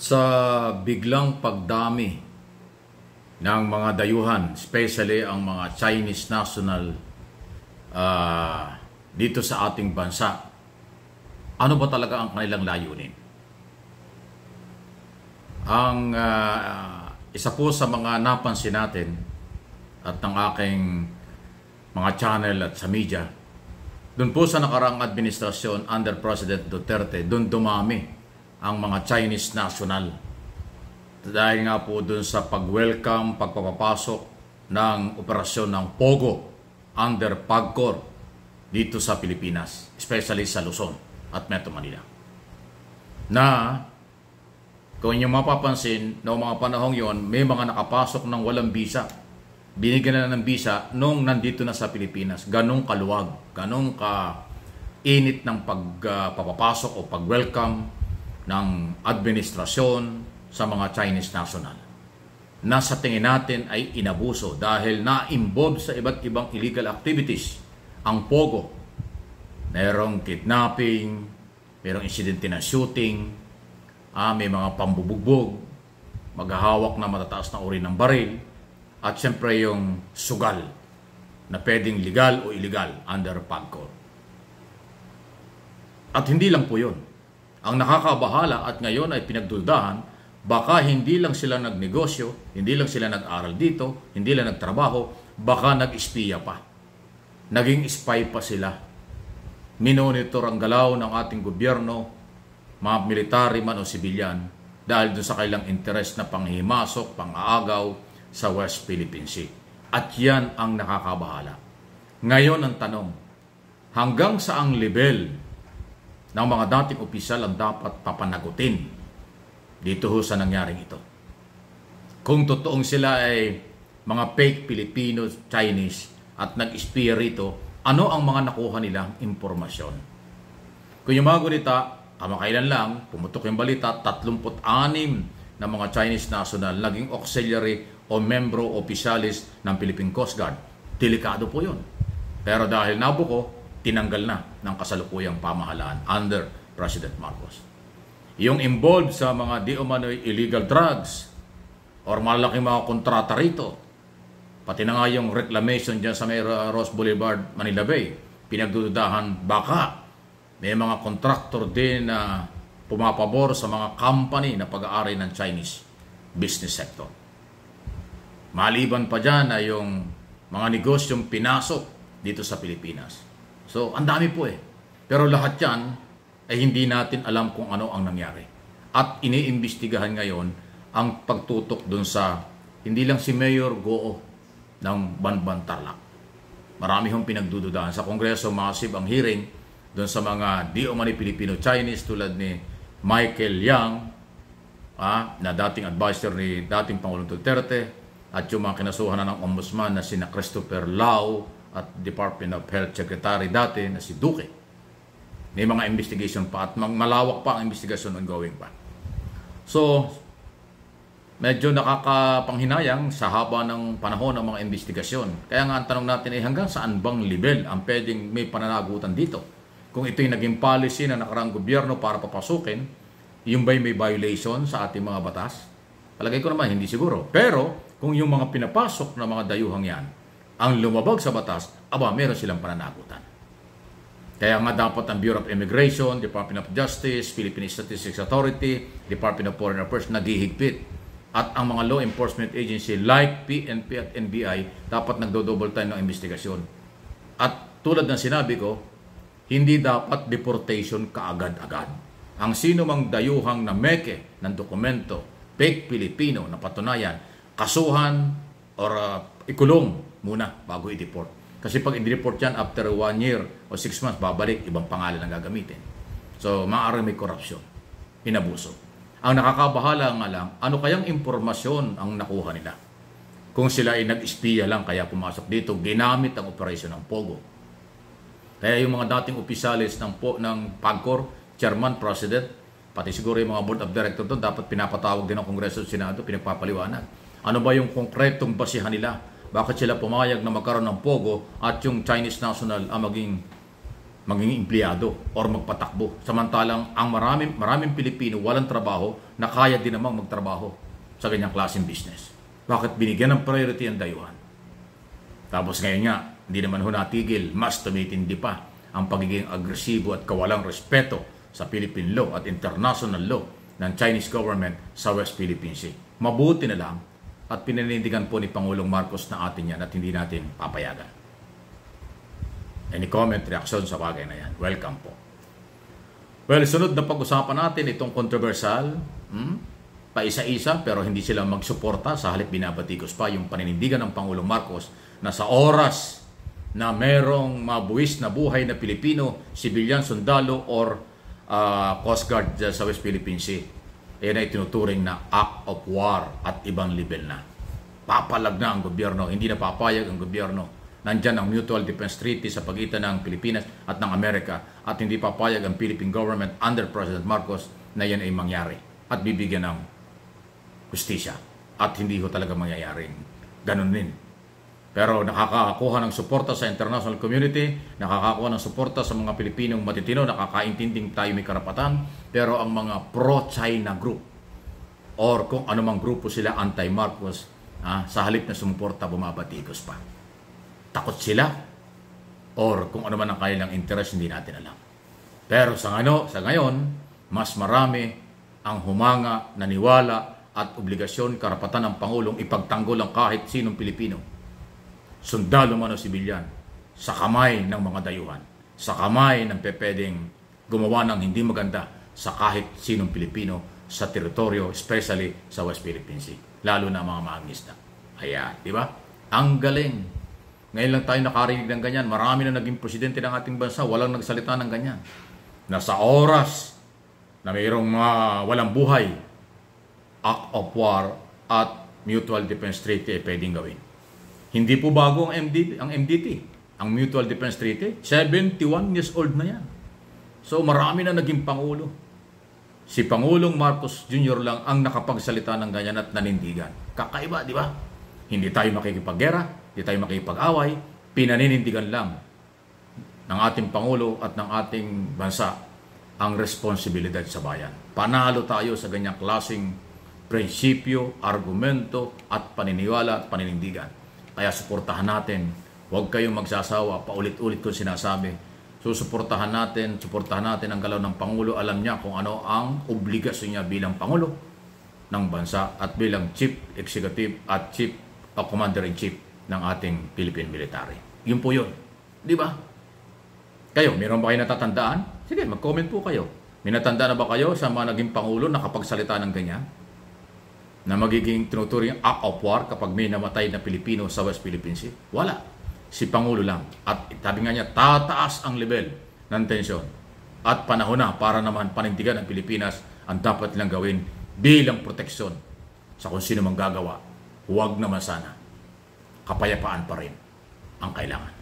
Sa biglang pagdami ng mga dayuhan, especially ang mga Chinese national dito sa ating bansa, ano ba talaga ang kanilang layunin? Ang isa po sa mga napansin natin at ng aking mga channel at sa media, doon po sa nakaraang administrasyon under President Duterte, doon dumami ang mga Chinese national. Dahil nga po doon sa pag-welcome, pagpapapasok ng operasyon ng POGO under PAGCOR dito sa Pilipinas, especially sa Luzon at Metro Manila. Na kung inyong mapapansin, noong mga panahong yon, may mga nakapasok ng walang visa. Binigyan na ng visa nung nandito na sa Pilipinas. Ganong kaluwag, ganong ka-init ng pagpapasok o pag-welcome ng administrasyon sa mga Chinese national. Na sa tingin natin ay inabuso dahil na-involve sa iba't ibang illegal activities ang POGO. Merong kidnapping, merong insidente na shooting, may mga pambubugbog, maghahawak na matataas na uri ng baril, at siyempre yung sugal na pwedeng legal o illegal under PAGCOR. At hindi lang po yun. Ang nakakabahala at ngayon ay pinagdudahan, baka hindi lang sila nagnegosyo, hindi lang sila nag-aral dito, hindi lang nagtrabaho, baka nag-espiya pa. Naging spy pa sila. Minonitor ang galaw ng ating gobyerno, mga military man o sibilyan, dahil doon sa kailang interes na panghimasok, pang-aagaw sa West Philippine Sea. At yan ang nakakabahala. Ngayon ang tanong, hanggang saang level ng mga dating opisyal ang dapat papanagutin dito ho sa nangyaring ito? Kung totoong sila ay mga fake Filipino, Chinese at nag-espiya rito, ano ang mga nakuha nilang impormasyon? Kung yung mga gunita, kamakailan lang, pumutok yung balita, 36 na mga Chinese national naging auxiliary o membro opisyalis ng Philippine Coast Guard. Delikado po yun. Pero dahil nabuko, tinanggal na ng kasalukuyang pamahalaan under President Marcos. Yung involved sa mga di umano'y illegal drugs or malaking mga kontrata rito, pati na nga yung reclamation dyan sa may Ross Boulevard, Manila Bay, pinagdududahan baka may mga contractor din na pumapabor sa mga company na pag-aari ng Chinese business sector. Maliban pa dyan ay yung mga negosyong pinasok dito sa Pilipinas. So, ang dami po eh. Pero lahat yan ay hindi natin alam kung ano ang nangyari. At iniimbestigahan ngayon ang pagtutok dun sa, hindi lang si Mayor Goo ng Banban Tarlac. Marami hong pinagdududahan. Sa Kongreso, massive ang hearing dun sa mga di umani Filipino-Chinese tulad ni Michael Yang, na dating advisor ni dating Pangulong Duterte, at yung mga kinasuhan na ng ombudsman na sina Christopher Lau at Department of Health Secretary dati na si Duque. May mga investigation pa at malawak pa ang investigation ongoing pa. So, medyo nakakapanghinayang sa haba ng panahon ng mga investigasyon. Kaya nga ang tanong natin ay hanggang saan bang level ang pwedeng may pananagutan dito? Kung ito'y naging policy na nakaraang gobyerno para papasukin, yung ba'y may violation sa ating mga batas? Palagay ko naman, hindi siguro. Pero, kung yung mga pinapasok na mga dayuhang yan, ang lumabag sa batas, meron silang pananagutan. Kaya nga dapat ang Bureau of Immigration, Department of Justice, Philippine Statistics Authority, Department of Foreign Affairs naghihigpit. At ang mga law enforcement agency like PNP at NBI dapat nagdo-double time ng investigasyon. At tulad ng sinabi ko, hindi dapat deportation kaagad-agad. Ang sino mang dayuhang na meke ng dokumento, fake Filipino na patunayan, kasuhan or ikulong muna bago i-deport. Kasi pag i-deport yan after 1 year o 6 months, babalik, ibang pangalan ang gagamitin. So, maaaring may korupsyon, inabuso. Ang nakakabahala nga lang, ano kayang impormasyon ang nakuha nila? Kung sila ay nag-espiya lang kaya pumasok dito, ginamit ang operasyon ng POGO. Kaya yung mga dating opisyalis ng PAGCOR, chairman, president, pati siguro yung mga board of directors doon, dapat pinapatawag din ng Kongreso at Senado, pinagpapaliwanag. Ano ba yung konkretong basihan nila? Bakit sila pumayag na magkaroon ng POGO at yung Chinese national ang maging maging empleyado or magpatakbo. Samantalang ang maraming Pilipino walang trabaho na kaya din namang magtrabaho sa ganyang klaseng business. Bakit binigyan ng priority ang dayuhan? Tapos ngayon nga, hindi naman ho natigil, mas tumitindi pa ang pagiging agresibo at kawalang respeto sa Philippine law at international law ng Chinese government sa West Philippine Sea. Mabuti na lang at pinanindigan po ni Pangulong Marcos na atin yan at hindi natin papayagan. Any comment, reaksyon sa bagay na yan? Welcome po. Well, sunod na pag-usapan natin itong controversial, paisa-isa pero hindi sila magsuporta, sa halip binabatikos pa yung paninindigan ng Pangulong Marcos na sa oras na merong mabuwis na buhay na Pilipino, civilian, sundalo, or Coast Guard sa West Philippine Sea, yan ay tinuturing na act of war at ibang level na. Papalag na ang gobyerno, hindi na papayag ang gobyerno. Nandyan ang Mutual Defense Treaty sa pagitan ng Pilipinas at ng Amerika at hindi papayag ang Philippine government under President Marcos na yan ay mangyari at bibigyan ng justisya at hindi ho talaga mangyayaring ganun din. Pero nakakakuha ng suporta sa international community, nakakakuha ng suporta sa mga Pilipinong matitino, nakakaintinding tayo may karapatan, pero ang mga pro-China group or kung anumang grupo sila anti-Marcos, sa halip na sumuporta, bumabatikos pa. Takot sila or kung ano man ang kanilang interest, hindi natin alam. Pero sa ngayon, mas marami ang humanga, naniwala at obligasyon, karapatan ng Pangulong ipagtanggol ang kahit sinong Pilipino, sundalo man o sibilyan, sa kamay ng mga dayuhan, sa kamay ng pepedeng gumawa ng hindi maganda sa kahit sinong Pilipino sa teritoryo, especially sa West Philippine Sea, lalo na mga mangingisda. Ayan, di ba? Ang galing. Ngayon lang tayo nakarinig ng ganyan. Marami na naging presidente ng ating bansa, walang nagsalita ng ganyan. Na sa oras na mayroong mga walang buhay, act of war at Mutual Defense Treaty ay pwedeng gawin. Hindi po bago ang MDT, ang Mutual Defense Treaty. 71 years old na yan. So marami na naging Pangulo. Si Pangulong Marcos Jr. lang ang nakapagsalita ng ganyan at nanindigan. Kakaiba, di ba? Hindi tayo makikipaggera, hindi tayo makikipag-away, pinaninindigan lang ng ating Pangulo at ng ating bansa ang responsibilidad sa bayan. Panalo tayo sa ganyang klaseng prinsipyo, argumento at paniniwala at paninindigan. Kaya suportahan natin, huwag kayong magsasawa, paulit-ulit kong sinasabi. Susuportahan natin ang galaw ng Pangulo. Alam niya kung ano ang obligasyon niya bilang Pangulo ng bansa at bilang Chief Executive at Chief o Commander-in-Chief ng ating Philippine Military. Yun po yun. Di ba? Kayo, meron ba kayo natatandaan? Sige, mag-comment po kayo. May natandaan na ba kayo sa mga naging Pangulo na kapagsalita ng ganyan? Na magiging tinuturing act of war kapag may namatay na Pilipino sa West Philippine Sea? Wala. Si Pangulo lang. At sabi nga niya, tataas ang level ng tensyon. At panahon na para naman panindigan ng Pilipinas ang dapat nilang gawin bilang proteksyon sa kung sino mang gagawa. Huwag naman sana. Kapayapaan pa rin ang kailangan.